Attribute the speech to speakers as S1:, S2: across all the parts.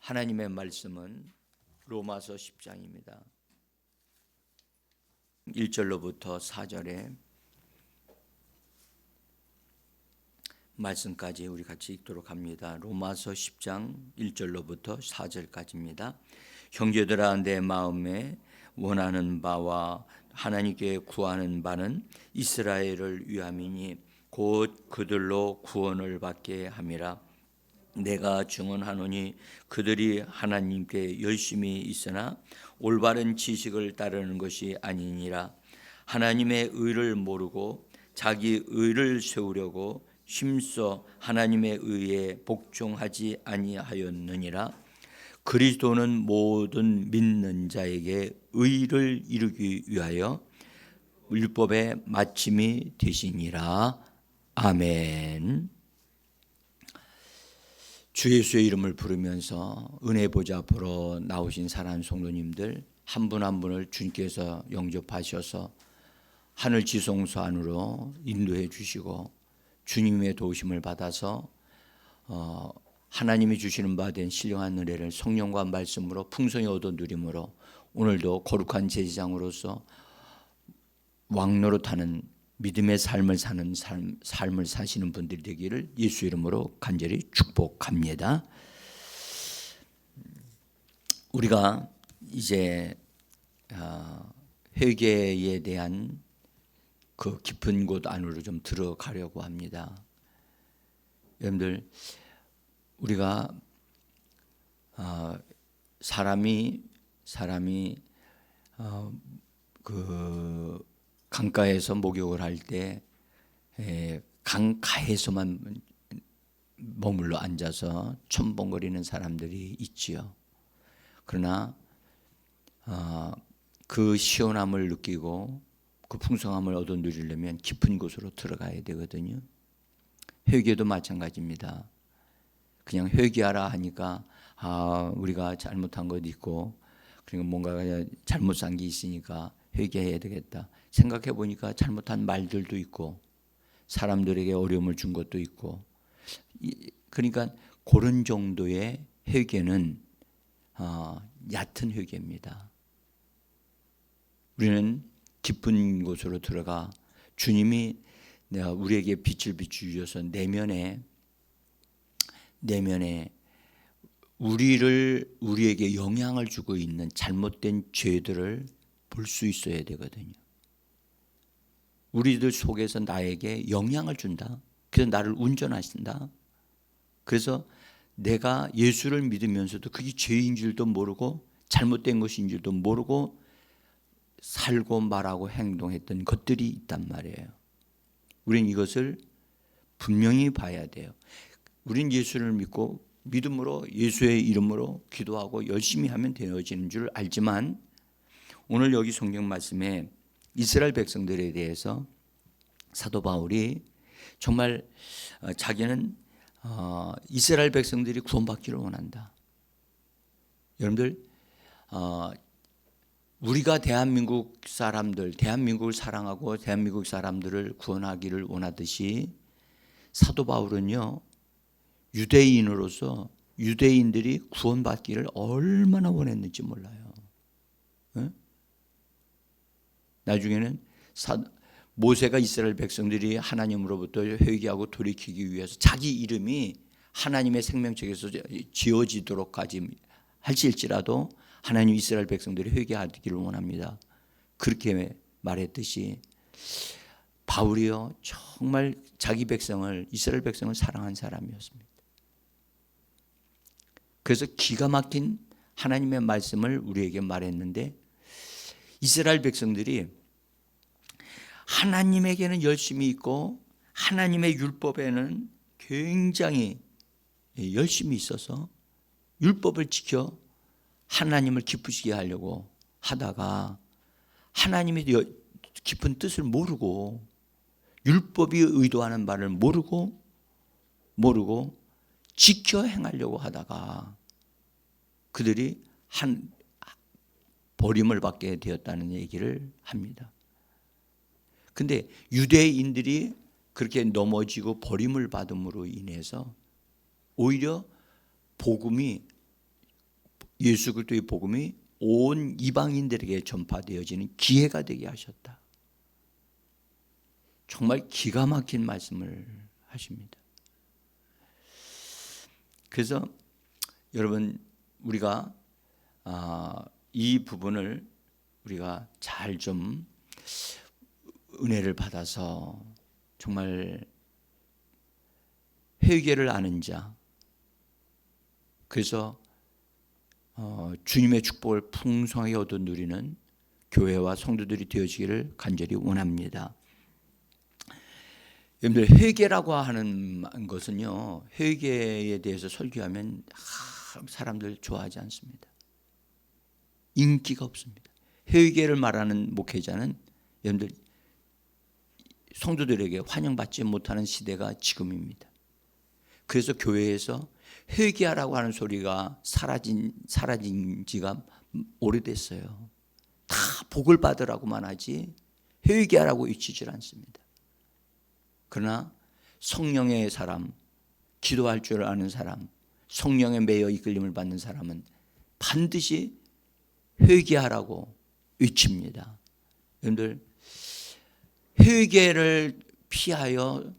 S1: 하나님의 말씀은 로마서 10장입니다. 1절로부터 4절에 말씀까지 우리 같이 읽도록 합니다. 로마서 10장 1절로부터 4절까지입니다. 형제들아, 내 마음에 원하는 바와 하나님께 구하는 바는 이스라엘을 위함이니 곧 그들로 구원을 받게 함이라. 내가 증언하노니 그들이 하나님께 열심히 있으나 올바른 지식을 따르는 것이 아니니라. 하나님의 의를 모르고 자기 의를 세우려고 힘써 하나님의 의에 복종하지 아니하였느니라. 그리스도는 모든 믿는 자에게 의를 이루기 위하여 율법의 마침이 되시니라. 아멘. 주 예수의 이름을 부르면서 은혜 보좌 앞으로 나오신 사랑하는 성도님들 한 분 한 분을 주님께서 영접하셔서 하늘 지성소 안으로 인도해 주시고 주님의 도우심을 받아서 하나님이 주시는 바 된 신령한 은혜를 성령과 말씀으로 풍성히 얻어 누림으로 오늘도 거룩한 제사장으로서 왕노릇하는 믿음의 삶을 사는 삶을 사시는 분들이 되기를 예수 이름으로 간절히 축복합니다. 우리가 이제 회개에 대한 그 깊은 곳 안으로 좀 들어가려고 합니다. 여러분들, 우리가 사람이 그 강가에서 목욕을 할 때 강가에서만 머물러 앉아서 첨벙거리는 사람들이 있지요. 그러나 그 시원함을 느끼고 그 풍성함을 얻어 누리려면 깊은 곳으로 들어가야 되거든요. 회개도 마찬가지입니다. 그냥 회개하라 하니까 우리가 잘못한 것 있고 그러니까 뭔가 잘못 산 게 있으니까 회개해야 되겠다. 생각해 보니까 잘못한 말들도 있고 사람들에게 어려움을 준 것도 있고, 그러니까 그런 정도의 회개는 얕은 회개입니다. 우리는 깊은 곳으로 들어가 주님이 우리에게 빛을 비추셔서 내면에 우리에게 영향을 주고 있는 잘못된 죄들을 볼 수 있어야 되거든요. 우리들 속에서 나에게 영향을 준다. 그래서 나를 운전하신다. 그래서 내가 예수를 믿으면서도 그게 죄인 줄도 모르고 잘못된 것인 줄도 모르고 살고 말하고 행동했던 것들이 있단 말이에요. 우린 이것을 분명히 봐야 돼요. 우린 예수를 믿고 믿음으로 예수의 이름으로 기도하고 열심히 하면 되어지는 줄 알지만, 오늘 여기 성경 말씀에 이스라엘 백성들에 대해서 사도 바울이 정말 자기는 이스라엘 백성들이 구원받기를 원한다. 여러분들, 우리가 대한민국을 사랑하고 대한민국 사람들을 구원하기를 원하듯이 사도 바울은요, 유대인으로서 유대인들이 구원받기를 얼마나 원했는지 몰라요. 나중에는 모세가 이스라엘 백성들이 하나님으로부터 회개하고 돌이키기 위해서 자기 이름이 하나님의 생명책에서 지어지도록까지 할지라도 하나님 이스라엘 백성들이 회개하기를 원합니다. 그렇게 말했듯이 바울이요, 정말 자기 백성을, 이스라엘 백성을 사랑한 사람이었습니다. 그래서 기가 막힌 하나님의 말씀을 우리에게 말했는데, 이스라엘 백성들이 하나님에게는 열심히 있고 하나님의 율법에는 굉장히 열심히 있어서 율법을 지켜 하나님을 기쁘시게 하려고 하다가 하나님의 깊은 뜻을 모르고 율법이 의도하는 바를 모르고 지켜 행하려고 하다가 그들이 버림을 받게 되었다는 얘기를 합니다. 근데 유대인들이 그렇게 넘어지고 버림을 받음으로 인해서 오히려 복음이 예수 그리스도의 복음이 온 이방인들에게 전파되어지는 기회가 되게 하셨다. 정말 기가 막힌 말씀을 하십니다. 그래서 여러분 우리가 이 부분을 우리가 잘 좀 은혜를 받아서 정말 회개를 아는 자, 그래서 주님의 축복을 풍성하게 얻어 누리는 교회와 성도들이 되어지기를 간절히 원합니다. 여러분들 회개라고 하는 것은요, 회개에 대해서 설교하면 사람들 좋아하지 않습니다. 인기가 없습니다. 회개를 말하는 목회자는 여러분들 성도들에게 환영받지 못하는 시대가 지금입니다. 그래서 교회에서 회개하라고 하는 소리가 사라진 지가 오래됐어요. 다 복을 받으라고만 하지 회개하라고 외치질 않습니다. 그러나 성령의 사람, 기도할 줄 아는 사람, 성령에 매여 이끌림을 받는 사람은 반드시 회개하라고 외칩니다. 여러분들 회개를 피하여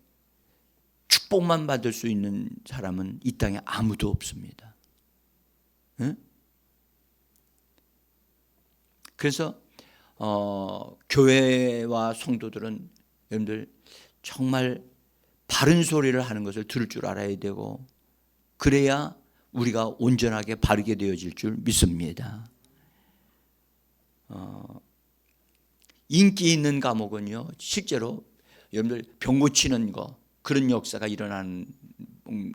S1: 축복만 받을 수 있는 사람은 이 땅에 아무도 없습니다. 응? 그래서 교회와 성도들은 여러분들 정말 바른 소리를 하는 것을 들을 줄 알아야 되고, 그래야 우리가 온전하게 바르게 되어질 줄 믿습니다. 인기 있는 과목은요, 실제로 여러분들 병 고치는 거, 그런 역사가 일어나는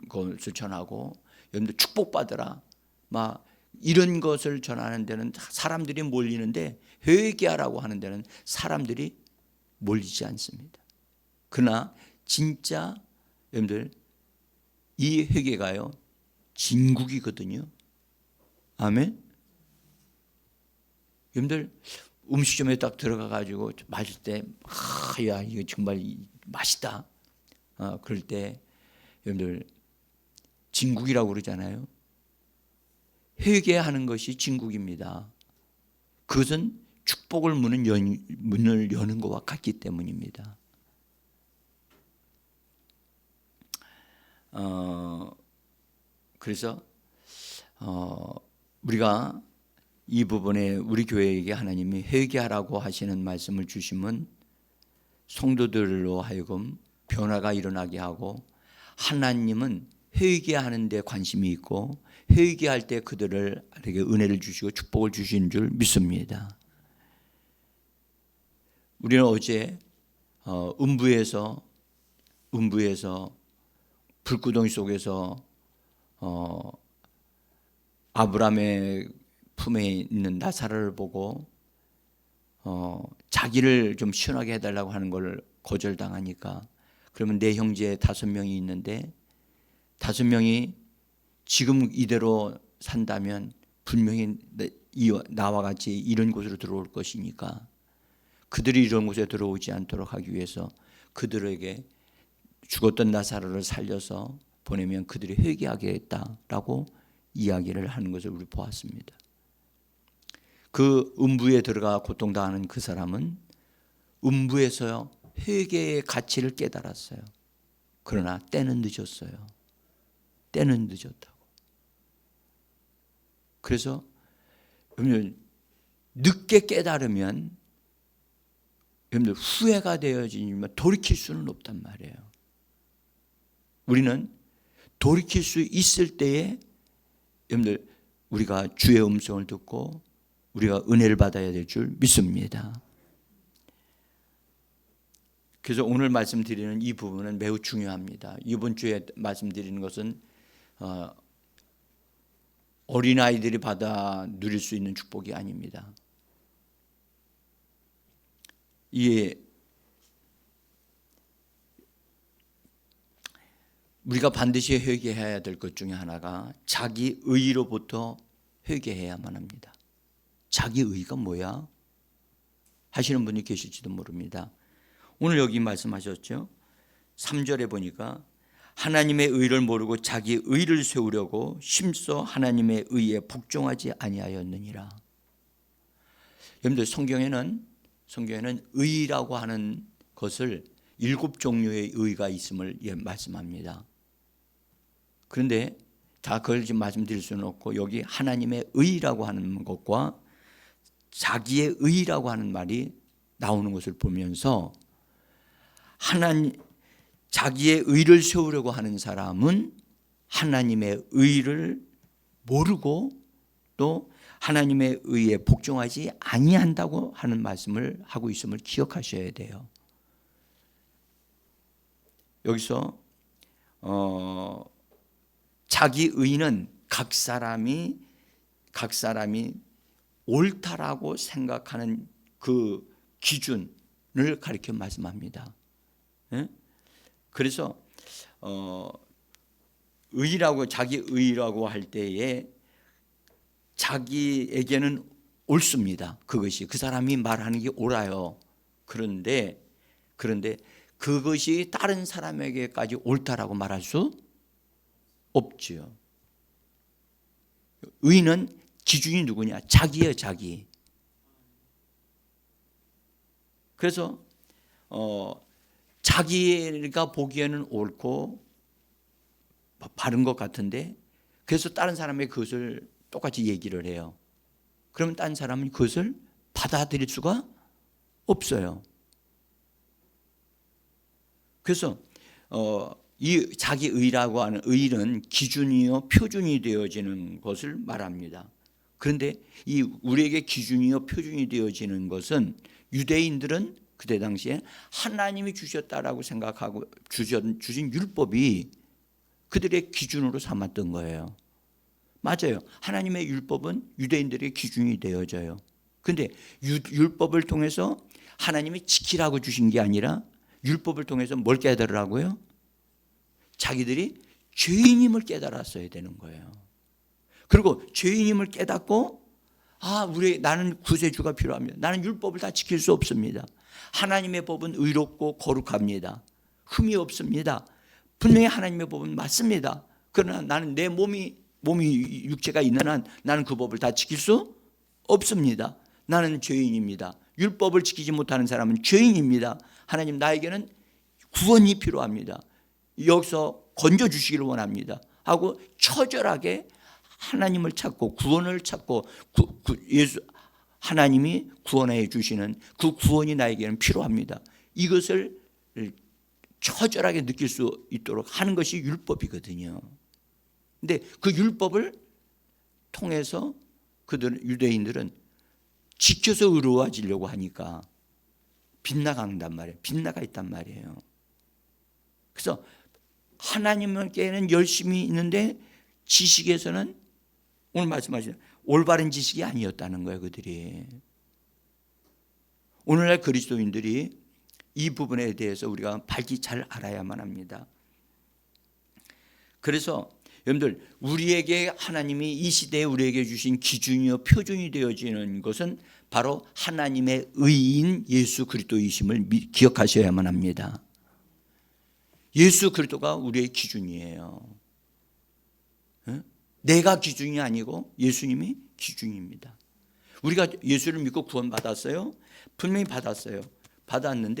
S1: 것을 전하고, 여러분들 축복받으라 막 이런 것을 전하는 데는 사람들이 몰리는데, 회개하라고 하는 데는 사람들이 몰리지 않습니다. 그러나 진짜 여러분들 이 회개가요 진국이거든요. 아멘. 여러분들 음식점에 딱 들어가 가지고 마실 때 야 이거 정말 맛있다. 그럴 때 여러분들 진국이라고 그러잖아요. 회개하는 것이 진국입니다. 그것은 축복을 문을 여는 것과 같기 때문입니다. 그래서 우리가 이 부분에 우리 교회에게 하나님이 회개하라고 하시는 말씀을 주시면 성도들로 하여금 변화가 일어나게 하고, 하나님은 회개하는 데 관심이 있고 회개할 때 그들에게 은혜를 주시고 축복을 주시는 줄 믿습니다. 우리는 어제 음부에서 불구덩이 속에서 아브라함의 품에 있는 나사로를 보고 자기를 좀 시원하게 해달라고 하는 걸 거절당하니까, 그러면 내 형제 5명이 있는데 5명이 지금 이대로 산다면 분명히 나와 같이 이런 곳으로 들어올 것이니까 그들이 이런 곳에 들어오지 않도록 하기 위해서 그들에게 죽었던 나사로를 살려서 보내면 그들이 회개하겠다라고 이야기를 하는 것을 우리 보았습니다. 그 음부에 들어가 고통당하는 그 사람은 음부에서 회개의 가치를 깨달았어요. 그러나 때는 늦었어요. 때는 늦었다고. 그래서 늦게 깨달으면 여러분들 후회가 되어지면 돌이킬 수는 없단 말이에요. 우리는 돌이킬 수 있을 때에 여러분들 우리가 주의 음성을 듣고 우리가 은혜를 받아야 될 줄 믿습니다. 그래서 오늘 말씀드리는 이 부분은 매우 중요합니다. 이번 주에 말씀드리는 것은 어린아이들이 받아 누릴 수 있는 축복이 아닙니다. 우리가 반드시 회개해야 될 것 중에 하나가 자기 의로부터 회개해야만 합니다. 자기 의가 뭐야? 하시는 분이 계실지도 모릅니다. 오늘 여기 말씀하셨죠. 3절에 보니까 하나님의 의를 모르고 자기 의를 세우려고 심써 하나님의 의에 복종하지 아니하였느니라. 여러분들 성경에는 의라고 하는 것을 7종류의 의가 있음을 말씀합니다. 그런데 다 그걸 지금 말씀드릴 수는 없고 여기 하나님의 의라고 하는 것과 자기의 의라고 하는 말이 나오는 것을 보면서 자기의 의를 세우려고 하는 사람은 하나님의 의를 모르고 또 하나님의 의에 복종하지 아니한다고 하는 말씀을 하고 있음을 기억하셔야 돼요. 여기서 자기 의는 각 사람이 옳다라고 생각하는 그 기준을 가리켜 말씀합니다. 그래서 자기 의라고 할 때에 자기에게는 옳습니다. 그것이 그 사람이 말하는 게 옳아요. 그런데 그것이 다른 사람에게까지 옳다라고 말할 수 없지요. 의는 기준이 누구냐? 자기예요, 자기. 그래서 자기가 보기에는 옳고 바른 것 같은데 그래서 다른 사람의 그것을 똑같이 얘기를 해요. 그러면 다른 사람은 그것을 받아들일 수가 없어요. 그래서 이 자기 의라고 하는 의는 기준이요 표준이 되어지는 것을 말합니다. 그런데 이 우리에게 기준이요 표준이 되어지는 것은 유대인들은 그때 당시에 하나님이 주셨다라고 생각하고 주신 율법이 그들의 기준으로 삼았던 거예요. 맞아요. 하나님의 율법은 유대인들의 기준이 되어져요. 그런데 율법을 통해서 하나님이 지키라고 주신 게 아니라 율법을 통해서 뭘 깨달으라고요? 자기들이 죄인임을 깨달았어야 되는 거예요. 그리고 죄인임을 깨닫고 나는 구세주가 필요합니다. 나는 율법을 다 지킬 수 없습니다. 하나님의 법은 의롭고 거룩합니다. 흠이 없습니다. 분명히 하나님의 법은 맞습니다. 그러나 나는 내 몸이 육체가 있는 한 나는 그 법을 다 지킬 수 없습니다. 나는 죄인입니다. 율법을 지키지 못하는 사람은 죄인입니다. 하나님 나에게는 구원이 필요합니다. 여기서 건져주시기를 원합니다 하고 처절하게 하나님을 찾고 구원을 찾고 하나님이 구원해 주시는 그 구원이 나에게는 필요합니다. 이것을 처절하게 느낄 수 있도록 하는 것이 율법이거든요. 근데 그 율법을 통해서 유대인들은 지켜서 의로워지려고 하니까 빗나간단 말이에요. 빗나가 있단 말이에요. 그래서 하나님께는 열심히 있는데 지식에서는 오늘 말씀하신 올바른 지식이 아니었다는 거예요. 그들이. 오늘날 그리스도인들이 이 부분에 대해서 우리가 밝히 잘 알아야만 합니다. 그래서 여러분들 우리에게 하나님이 이 시대에 우리에게 주신 기준이요 표준이 되어지는 것은 바로 하나님의 의인 예수 그리스도이심을 기억하셔야만 합니다. 예수 그리스도가 우리의 기준이에요. 내가 기준이 아니고 예수님이 기준입니다. 우리가 예수를 믿고 구원받았어요? 분명히 받았어요. 받은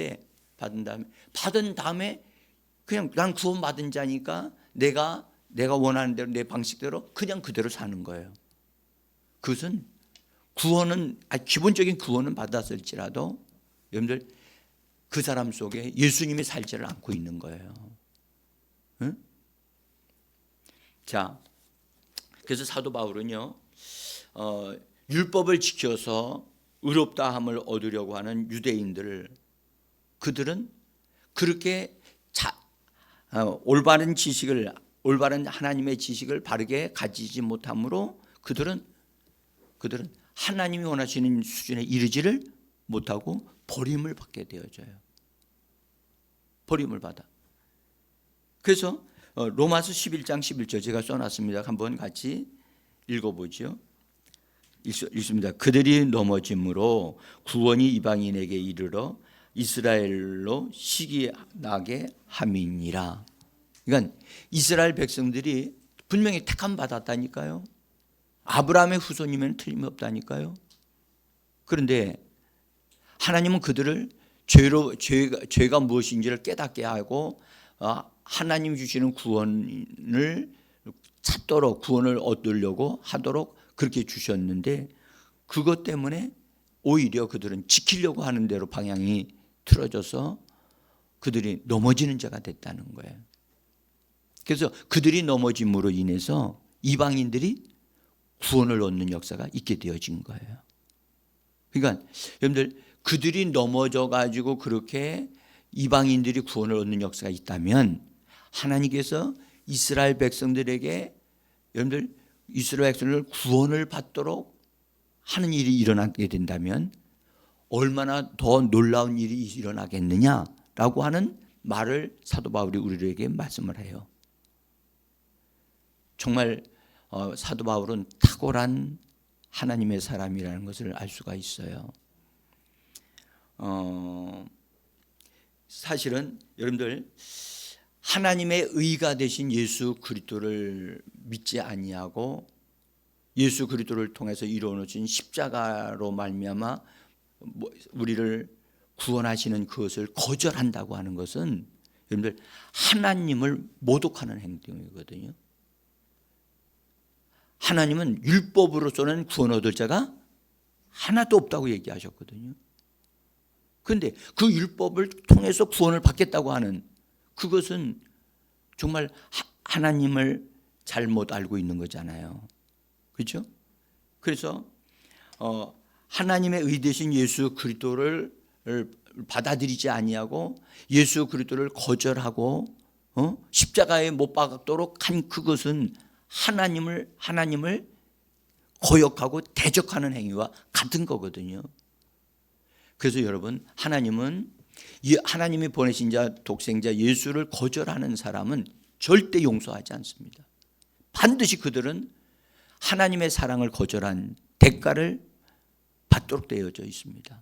S1: 다음에 그냥 난 구원받은 자니까 내가 원하는 대로 내 방식대로 그냥 그대로 사는 거예요. 그것은 기본적인 구원은 받았을지라도 여러분들 그 사람 속에 예수님이 살지를 않고 있는 거예요. 응? 자, 그래서 사도 바울은요, 율법을 지켜서 의롭다함을 얻으려고 하는 유대인들을 그들은 그렇게 올바른 하나님의 지식을 바르게 가지지 못함으로 그들은 하나님이 원하시는 수준에 이르지를 못하고 버림을 받게 되어져요. 버림을 받아. 그래서 로마서 11장 11절 제가 써놨습니다. 한번 같이 읽어보죠. 읽습니다. 그들이 넘어짐으로 구원이 이방인에게 이르러 이스라엘로 시기나게 함이니라. 그러니까 이스라엘 백성들이 분명히 택함 받았다니까요. 아브라함의 후손이면 틀림없다니까요. 그런데 하나님은 그들을 죄가 무엇인지를 깨닫게 하고 하나님 주시는 구원을 찾도록, 구원을 얻으려고 하도록 그렇게 주셨는데, 그것 때문에 오히려 그들은 지키려고 하는 대로 방향이 틀어져서 그들이 넘어지는 자가 됐다는 거예요. 그래서 그들이 넘어짐으로 인해서 이방인들이 구원을 얻는 역사가 있게 되어진 거예요. 그러니까 여러분들, 그들이 넘어져 가지고 그렇게 이방인들이 구원을 얻는 역사가 있다면, 하나님께서 이스라엘 백성들에게, 여러분들 이스라엘 백성들 구원을 받도록 하는 일이 일어나게 된다면 얼마나 더 놀라운 일이 일어나겠느냐라고 하는 말을 사도 바울이 우리에게 말씀을 해요. 정말 사도 바울은 탁월한 하나님의 사람이라는 것을 알 수가 있어요. 사실은 여러분들, 하나님의 의가 되신 예수 그리스도를 믿지 아니하고 예수 그리스도를 통해서 이루어진 십자가로 말미암아 우리를 구원하시는 그것을 거절한다고 하는 것은 여러분들 하나님을 모독하는 행동이거든요. 하나님은 율법으로서는 구원 얻을 자가 하나도 없다고 얘기하셨거든요. 그런데 그 율법을 통해서 구원을 받겠다고 하는 그것은 정말 하나님을 잘못 알고 있는 거잖아요. 그렇죠? 그래서 하나님의 의 되신 예수 그리스도를 받아들이지 아니하고 예수 그리스도를 거절하고 십자가에 못 박도록 한 그것은 하나님을 거역하고 대적하는 행위와 같은 거거든요. 그래서 여러분, 하나님이 보내신 자 독생자 예수를 거절하는 사람은 절대 용서하지 않습니다. 반드시 그들은 하나님의 사랑을 거절한 대가를 받도록 되어져 있습니다.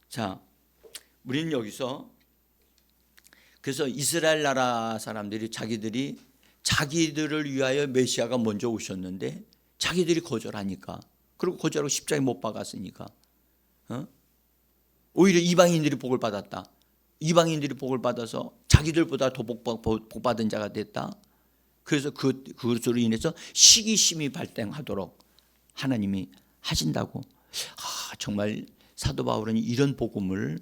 S1: 자, 우리는 여기서 그래서 이스라엘 나라 사람들이 자기들을 위하여 메시아가 먼저 오셨는데 자기들이 거절하니까, 그리고 거절하고 십자가에 못 박았으니까 오히려 이방인들이 복을 받았다. 이방인들이 복을 받아서 자기들보다 더 복 받은 자가 됐다. 그래서 그것으로 인해서 시기심이 발생하도록 하나님이 하신다고. 정말 사도 바울은 이런 복음을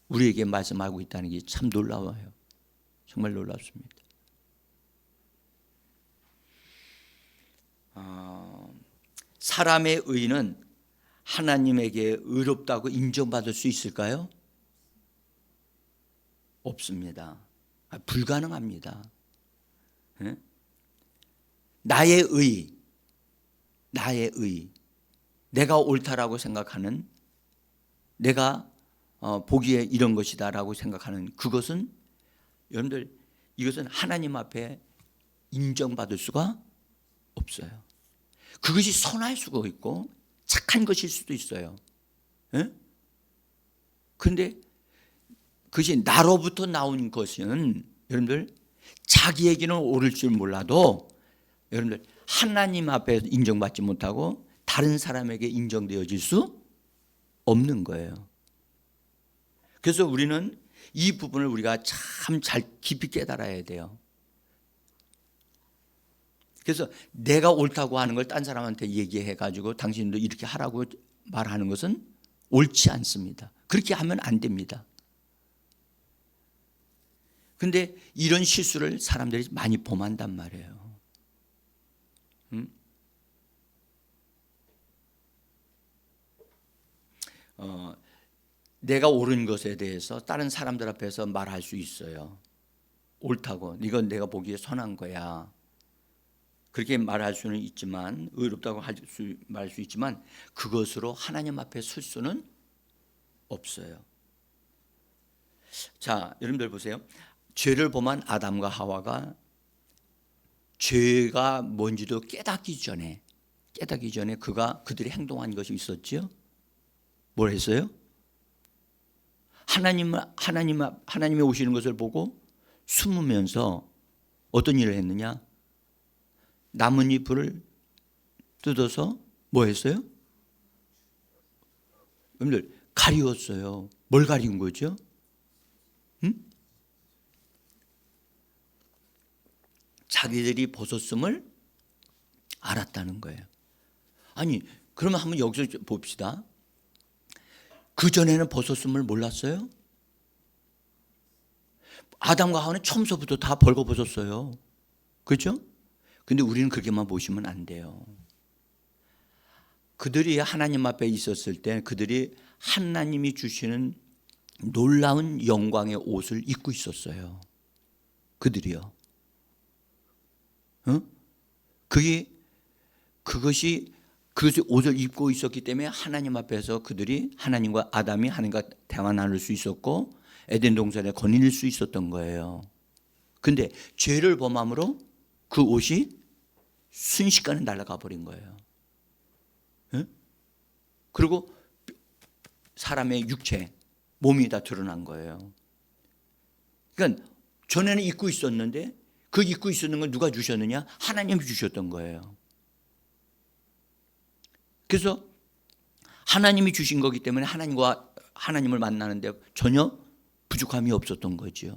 S1: 우리에게 말씀하고 있다는 게 참 놀라워요. 정말 놀랍습니다. 사람의 의는 하나님에게 의롭다고 인정받을 수 있을까요? 없습니다. 불가능합니다. 나의 의, 내가 옳다라고 생각하는, 내가 보기에 이런 것이다라고 생각하는 그것은, 여러분들, 이것은 하나님 앞에 인정받을 수가 없어요. 그것이 선할 수가 있고 착한 것일 수도 있어요. 그런데 그것이 나로부터 나온 것은 여러분들 자기에게는 옳을 줄 몰라도 여러분들 하나님 앞에 인정받지 못하고 다른 사람에게 인정되어질 수 없는 거예요. 그래서 우리는 이 부분을 우리가 참 잘 깊이 깨달아야 돼요. 그래서 내가 옳다고 하는 걸 딴 사람한테 얘기해 가지고 당신도 이렇게 하라고 말하는 것은 옳지 않습니다. 그렇게 하면 안 됩니다. 그런데 이런 실수를 사람들이 많이 범한단 말이에요. 내가 옳은 것에 대해서 다른 사람들 앞에서 말할 수 있어요. 옳다고, 이건 내가 보기에 선한 거야. 그렇게 말할 수는 있지만, 의롭다고 말할 수 있지만 그것으로 하나님 앞에 설 수는 없어요. 자, 여러분들 보세요. 죄를 범한 아담과 하와가 죄가 뭔지도 깨닫기 전에 그들이 행동한 것이 있었죠. 뭘 했어요? 하나님이 오시는 것을 보고 숨으면서 어떤 일을 했느냐? 나뭇잎을 뜯어서 뭐 했어요? 여러분들 가리웠어요. 뭘 가리운 거죠? 응? 자기들이 벗었음을 알았다는 거예요. 아니, 그러면 한번 여기서 봅시다. 그전에는 벗었음을 몰랐어요? 아담과 하와는 처음서부터 다 벌거벗었어요. 그렇죠? 근데 우리는 그렇게만 보시면 안 돼요. 그들이 하나님 앞에 있었을 때 그들이 하나님이 주시는 놀라운 영광의 옷을 입고 있었어요. 그들이요. 그것이 옷을 입고 있었기 때문에 하나님 앞에서 그들이 하나님과 아담이 하나님과 대화 나눌 수 있었고 에덴 동산에 거닐 수 있었던 거예요. 근데 죄를 범함으로 그 옷이 순식간에 날아가 버린 거예요. 그리고 사람의 육체, 몸이 다 드러난 거예요. 그러니까 전에는 입고 있었는데 그 입고 있었는 걸 누가 주셨느냐? 하나님이 주셨던 거예요. 그래서 하나님이 주신 거기 때문에 하나님을 만나는데 전혀 부족함이 없었던 거죠.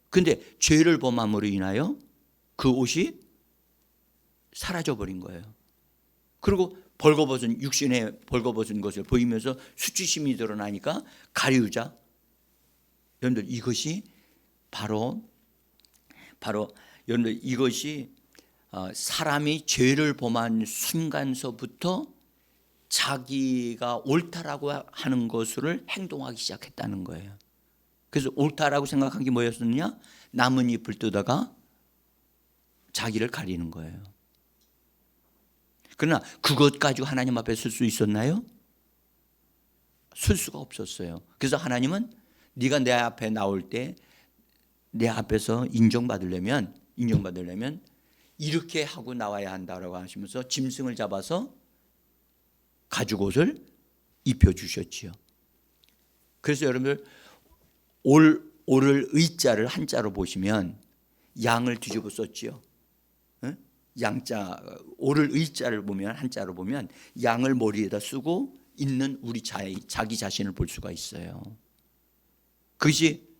S1: 그런데 죄를 범함으로 인하여 그 옷이 사라져버린 거예요. 그리고 벌거벗은 육신에 벌거벗은 것을 보이면서 수치심이 드러나니까 가리우자. 여러분들 이것이 바로 여러분들 이것이 사람이 죄를 범한 순간서부터 자기가 옳다라고 하는 것을 행동하기 시작했다는 거예요. 그래서 옳다라고 생각한 게 뭐였느냐? 나뭇잎을 뜯다가 자기를 가리는 거예요. 그러나 그것 가지고 하나님 앞에 설 수 있었나요? 설 수가 없었어요. 그래서 하나님은 네가 내 앞에 나올 때 내 앞에서 인정받으려면 이렇게 하고 나와야 한다라고 하시면서 짐승을 잡아서 가죽옷을 입혀주셨지요. 그래서 여러분들 오를 의자를 한자로 보시면 양을 뒤집어 썼지요. 양자, 오를 의자를 보면 한자로 보면 양을 머리에다 쓰고 있는 우리 자기 자신을 볼 수가 있어요. 그것이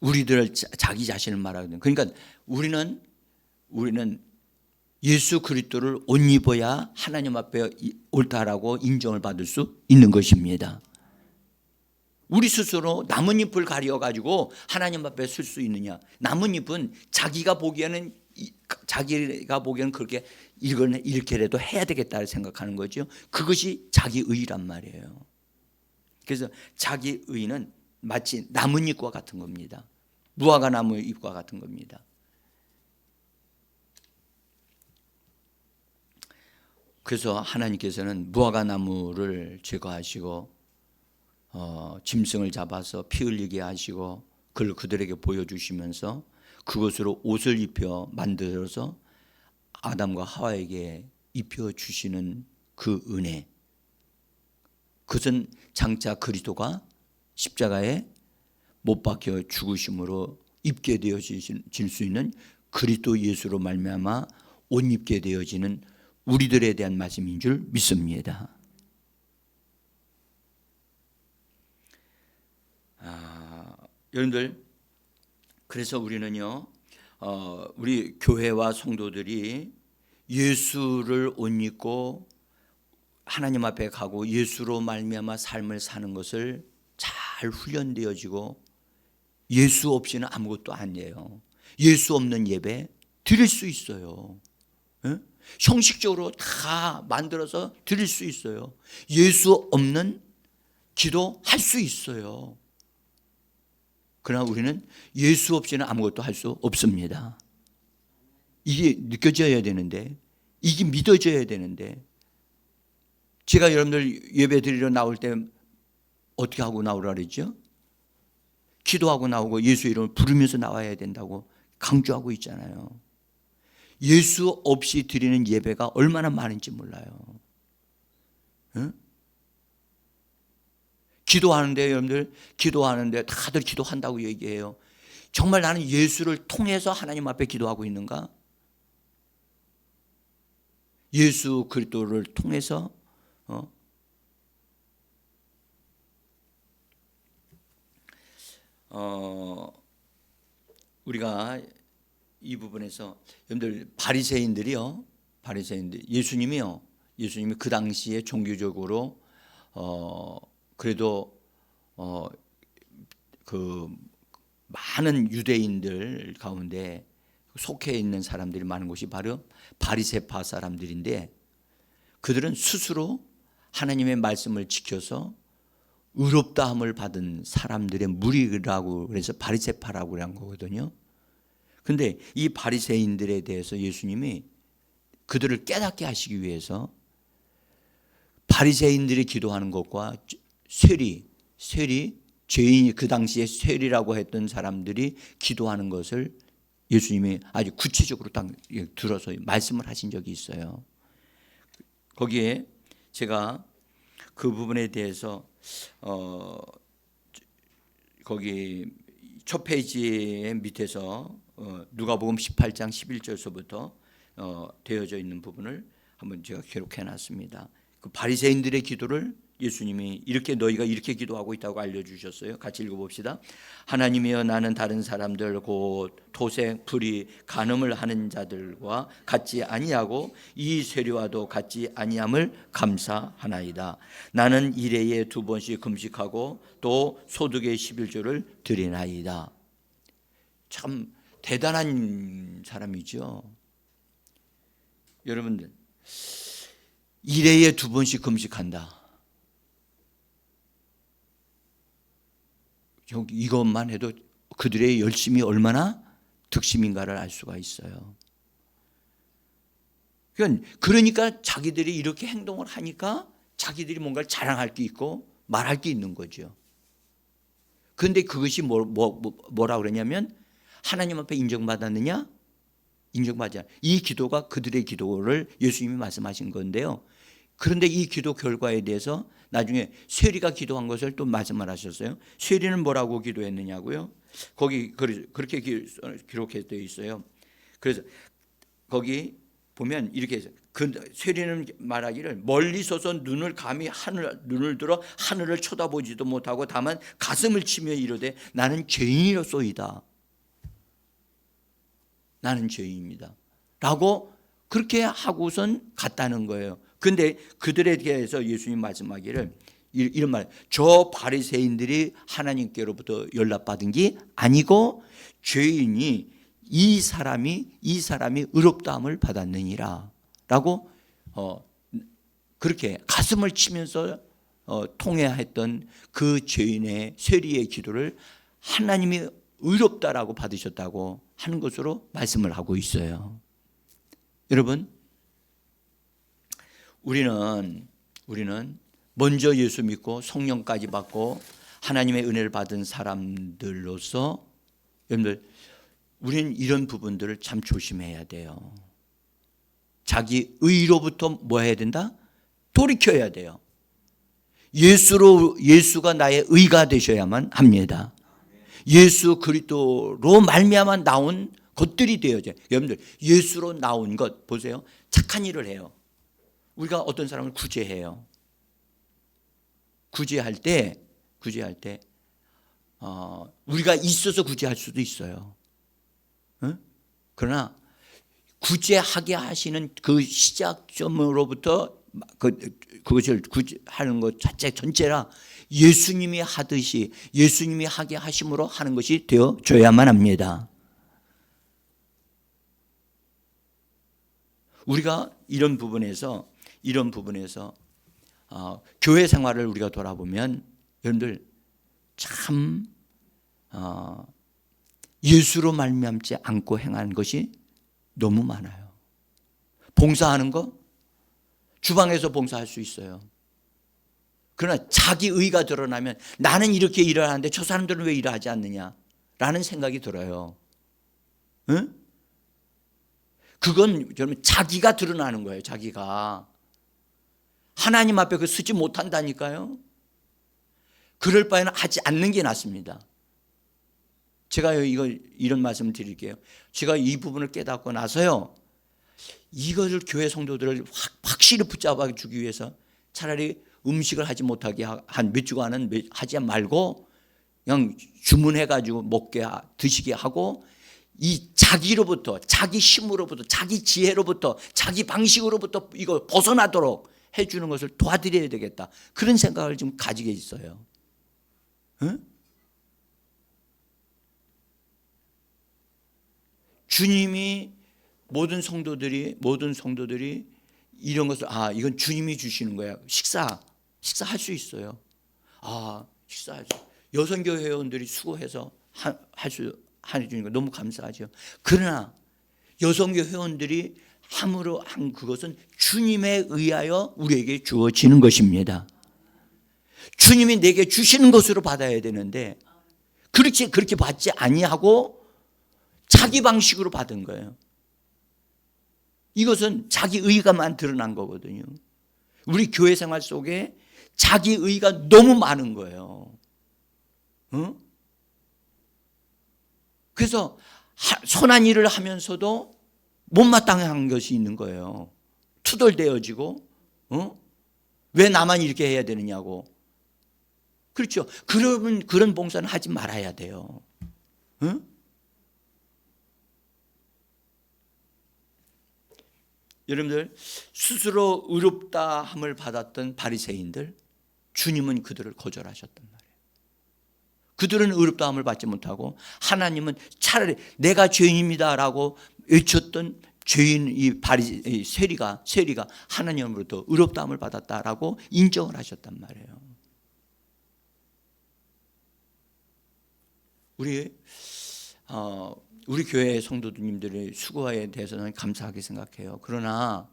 S1: 우리들 자기 자신을 말하거든요. 그러니까 우리는 예수 그리스도를 옷 입어야 하나님 앞에 옳다라고 인정을 받을 수 있는 것입니다. 우리 스스로 나뭇잎을 가려가지고 하나님 앞에 설 수 있느냐? 나뭇잎은 자기가 보기에는 그렇게 이렇게라도 해야 되겠다 생각하는 거죠. 그것이 자기 의란 말이에요. 그래서 자기 의는 마치 나뭇잎과 같은 겁니다. 무화과 나무잎과 같은 겁니다. 그래서 하나님께서는 무화과 나무를 제거하시고 짐승을 잡아서 피 흘리게 하시고 그걸 그들에게 보여주시면서 그것으로 옷을 입혀 만들어서 아담과 하와에게 입혀주시는 그 은혜, 그것은 장차 그리스도가 십자가에 못 박혀 죽으심으로 입게 되어질 수 있는 그리스도 예수로 말미암아 옷 입게 되어지는 우리들에 대한 말씀인 줄 믿습니다. 여러분들, 그래서 우리는요, 우리 교회와 성도들이 예수를 옷 입고 하나님 앞에 가고 예수로 말미암아 삶을 사는 것을 잘 훈련되어지고, 예수 없이는 아무것도 아니에요. 예수 없는 예배 드릴 수 있어요. 형식적으로 다 만들어서 드릴 수 있어요. 예수 없는 기도 할 수 있어요. 그러나 우리는 예수 없이는 아무것도 할 수 없습니다. 이게 느껴져야 되는데, 이게 믿어져야 되는데, 제가 여러분들 예배 드리러 나올 때 어떻게 하고 나오라 그랬죠? 기도하고 나오고 예수 이름을 부르면서 나와야 된다고 강조하고 있잖아요. 예수 없이 드리는 예배가 얼마나 많은지 몰라요. 기도하는데 여러분들 기도하는데 다들 기도한다고 얘기해요. 정말 나는 예수를 통해서 하나님 앞에 기도하고 있는가? 예수 그리스도를 통해서 우리가 이 부분에서 여러분들 바리새인들이 예수님이 그 당시에 종교적으로 그래도 그 많은 유대인들 가운데 속해 있는 사람들이 많은 곳이 바로 바리새파 사람들인데, 그들은 스스로 하나님의 말씀을 지켜서 의롭다함을 받은 사람들의 무리라고 그래서 바리새파라고 한 거거든요. 그런데 이 바리새인들에 대해서 예수님이 그들을 깨닫게 하시기 위해서 바리새인들이 기도하는 것과 세리 죄인이 그 당시에 세리라고 했던 사람들이 기도하는 것을 예수님이 아주 구체적으로 딱 들어서 말씀을 하신 적이 있어요. 거기에 제가 그 부분에 대해서 거기 첫 페이지의 밑에서 누가복음 18장 11절서부터 되어져 있는 부분을 한번 제가 기록해 놨습니다. 그 바리새인들의 기도를 예수님이 너희가 이렇게 기도하고 있다고 알려주셨어요. 같이 읽어봅시다. 하나님이여, 나는 다른 사람들 곧 토색, 불의, 간음을 하는 자들과 같지 아니하고 이 세리와도 같지 아니함을 감사하나이다. 나는 일해에 2번씩 금식하고 또 소득의 11조를 드리나이다. 참 대단한 사람이죠. 여러분들, 일해에 2번씩 금식한다. 이것만 해도 그들의 열심이 얼마나 득심인가를 알 수가 있어요. 그러니까 자기들이 이렇게 행동을 하니까 자기들이 뭔가를 자랑할 게 있고 말할 게 있는 거죠. 그런데 그것이 뭐라 그러냐면 하나님 앞에 인정받았느냐? 인정받지 않아. 이 기도가 그들의 기도를 예수님이 말씀하신 건데요. 그런데 이 기도 결과에 대해서 나중에 세리가 기도한 것을 또 말씀을 하셨어요. 세리는 뭐라고 기도했느냐고요? 거기 그렇게 기록해 되어 있어요. 그래서 거기 보면 이렇게 해서 그 세리는 말하기를 멀리 서서 눈을 들어 하늘을 쳐다보지도 못하고 다만 가슴을 치며 이르되 나는 죄인이로소이다. 나는 죄인입니다. 라고 그렇게 하고선 갔다는 거예요. 그런데 그들에 대해서 예수님 말씀하기를 이런 말, 저 바리새인들이 하나님께로부터 연락받은 게 아니고 죄인이 이 사람이 의롭다함을 받았느니라 라고 그렇게 가슴을 치면서 통회했던 그 죄인의 세리의 기도를 하나님이 의롭다라고 받으셨다고 하는 것으로 말씀을 하고 있어요. 여러분, 우리는 먼저 예수 믿고 성령까지 받고 하나님의 은혜를 받은 사람들로서 여러분들, 우리는 이런 부분들을 참 조심해야 돼요. 자기 의로부터 뭐 해야 된다? 돌이켜야 돼요. 예수가 나의 의가 되셔야만 합니다. 예수 그리스도로 말미암아 나온 것들이 되어져요. 여러분들, 예수로 나온 것 보세요. 착한 일을 해요. 우리가 어떤 사람을 구제해요. 구제할 때 우리가 있어서 구제할 수도 있어요. 응? 그러나 구제하게 하시는 그 시작점으로부터 그것을 구제하는 것 자체 전체라 예수님이 하듯이 예수님이 하게 하심으로 하는 것이 되어줘야만 합니다. 우리가 이런 부분에서 교회 생활을 우리가 돌아보면 여러분들 참 예수로 말미암지 않고 행하는 것이 너무 많아요. 봉사하는 거 주방에서 봉사할 수 있어요. 그러나 자기 의가 드러나면 나는 이렇게 일을 하는데 저 사람들은 왜 일을 하지 않느냐라는 생각이 들어요. 응? 그건 여러분 자기가 드러나는 거예요. 자기가 하나님 앞에 그 쓰지 못한다니까요. 그럴 바에는 하지 않는 게 낫습니다. 제가 이런 말씀을 드릴게요. 제가 이 부분을 깨닫고 나서요, 이것을 교회 성도들을 확실히 붙잡아 주기 위해서 차라리 음식을 하지 못하게 한 몇 주간은 하지 말고 그냥 주문해가지고 드시게 하고, 이 자기로부터, 자기 힘으로부터, 자기 지혜로부터, 자기 방식으로부터 이거 벗어나도록 해주는 것을 도와드려야 되겠다, 그런 생각을 좀 가지게 있어요. 응? 주님이 모든 성도들이 이런 것을, 이건 주님이 주시는 거야. 식사할 수 있어요. 식사할 수. 여성교회 회원들이 수고해서 해주는 거 너무 감사하죠. 그러나 여성교회 회원들이 함으로 한 그것은 주님에 의하여 우리에게 주어지는 것입니다. 주님이 내게 주시는 것으로 받아야 되는데 그렇게 받지 아니하고 자기 방식으로 받은 거예요. 이것은 자기 의가만 드러난 거거든요. 우리 교회 생활 속에 자기 의가 너무 많은 거예요. 그래서 선한 일을 하면서도 못마땅한 것이 있는 거예요. 투덜대어지고, 왜 나만 이렇게 해야 되느냐고. 그렇죠. 그러면 그런 봉사는 하지 말아야 돼요. 여러분들, 스스로 의롭다 함을 받았던 바리새인들, 주님은 그들을 거절하셨단 말이에요. 그들은 의롭다 함을 받지 못하고 하나님은 차라리 내가 죄인입니다라고 외쳤던 죄인 이 세리가 하나님으로부터 의롭다 함을 받았다라고 인정을 하셨단 말이에요. 우리 교회 성도님들의 수고에 대해서는 감사하게 생각해요. 그러나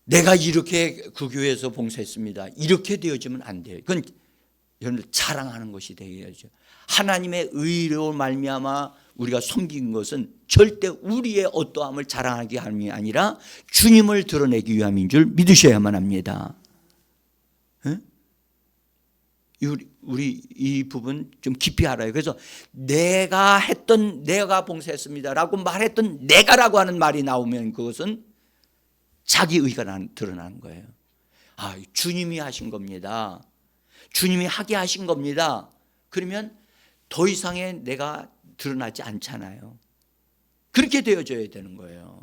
S1: 내가 이렇게 그 교회에서 봉사했습니다, 이렇게 되어지면 안 돼요. 그건 여러분들 자랑하는 것이 되어야죠. 하나님의 의로 말미암아 우리가 섬긴 것은 절대 우리의 어떠함을 자랑하기 위함이 아니라 주님을 드러내기 위함인 줄 믿으셔야만 합니다. 우리 이 부분 좀 깊이 알아요. 그래서 내가 봉사했습니다라고 말했던 내가라고 하는 말이 나오면 그것은 자기 의가 드러나는 거예요. 주님이 하신 겁니다, 주님이 하게 하신 겁니다. 그러면 더 이상의 내가 드러나지 않잖아요. 그렇게 되어져야 되는 거예요.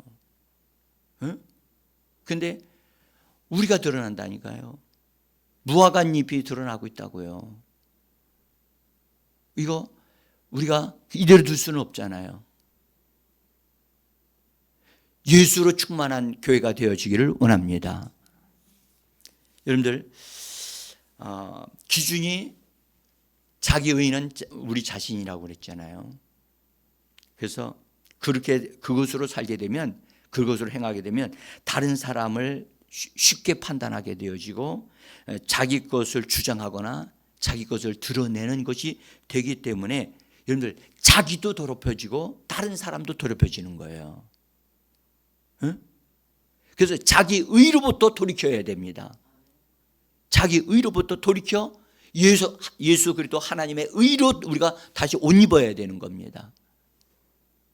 S1: 그런데 우리가 드러난다니까요. 무화과 잎이 드러나고 있다고요. 이거 우리가 이대로 둘 수는 없잖아요. 예수로 충만한 교회가 되어지기를 원합니다. 여러분들, 기준이 자기 의는 우리 자신이라고 그랬잖아요. 그래서 그것으로 살게 되면, 그것으로 행하게 되면 다른 사람을 쉽게 판단하게 되어지고 자기 것을 주장하거나 자기 것을 드러내는 것이 되기 때문에 여러분들, 자기도 더럽혀지고 다른 사람도 더럽혀지는 거예요. 그래서 자기 의로부터 돌이켜야 됩니다. 자기 의로부터 돌이켜 예수 그리스도 하나님의 의로 우리가 다시 옷 입어야 되는 겁니다.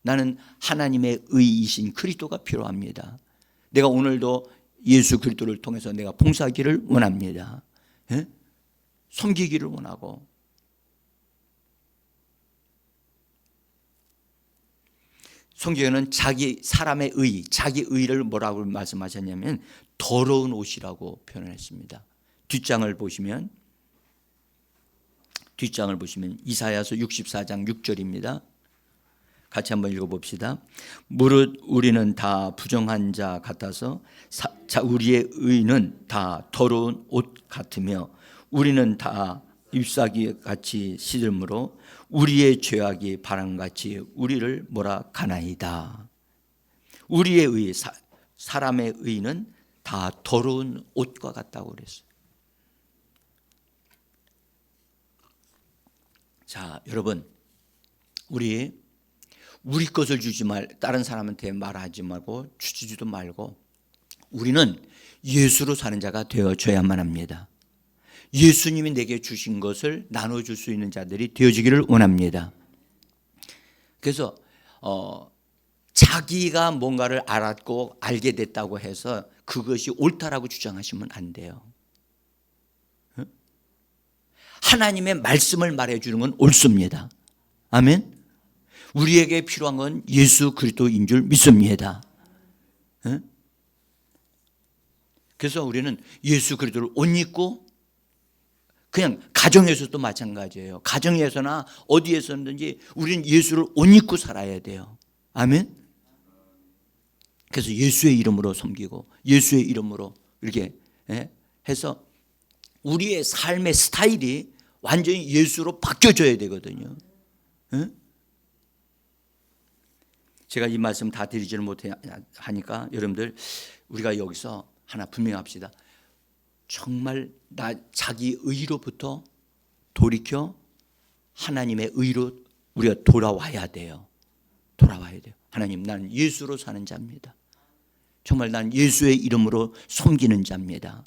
S1: 나는 하나님의 의이신 그리스도가 필요합니다. 내가 오늘도 예수 그리스도를 통해서 내가 봉사하기를 원합니다. 섬기기를 원하고. 성경에는 사람의 의, 자기 의를 뭐라고 말씀하셨냐면 더러운 옷이라고 표현했습니다. 뒷장을 보시면 이사야서 64장 6절입니다. 같이 한번 읽어봅시다. 무릇 우리는 다 부정한 자 같아서 우리의 의는 다 더러운 옷 같으며 우리는 다 잎사귀 같이 시들므로 우리의 죄악이 바람같이 우리를 몰아가나이다. 우리의 의, 사람의 의는 다 더러운 옷과 같다고 그랬어요. 자, 여러분, 우리 것을 다른 사람한테 말하지 말고 주지도 말고 우리는 예수로 사는 자가 되어져야만 합니다. 예수님이 내게 주신 것을 나눠줄 수 있는 자들이 되어지기를 원합니다. 그래서 자기가 뭔가를 알았고 알게 됐다고 해서 그것이 옳다라고 주장하시면 안 돼요. 하나님의 말씀을 말해주는 건 옳습니다. 아멘. 우리에게 필요한 건 예수 그리스도인 줄 믿습니다. 그래서 우리는 예수 그리스도를 옷 입고, 그냥 가정에서도 마찬가지예요. 가정에서나 어디에서든지 우리는 예수를 옷 입고 살아야 돼요. 아멘. 그래서 예수의 이름으로 섬기고 예수의 이름으로 이렇게 해서 우리의 삶의 스타일이 완전히 예수로 바뀌어져야 되거든요. 제가 이 말씀 다 드리지를 못하니까 여러분들, 우리가 여기서 하나 분명합시다. 정말 자기 의로부터 돌이켜 하나님의 의로 우리가 돌아와야 돼요. 돌아와야 돼요. 하나님, 나는 예수로 사는 자입니다. 정말 난 예수의 이름으로 섬기는 자입니다.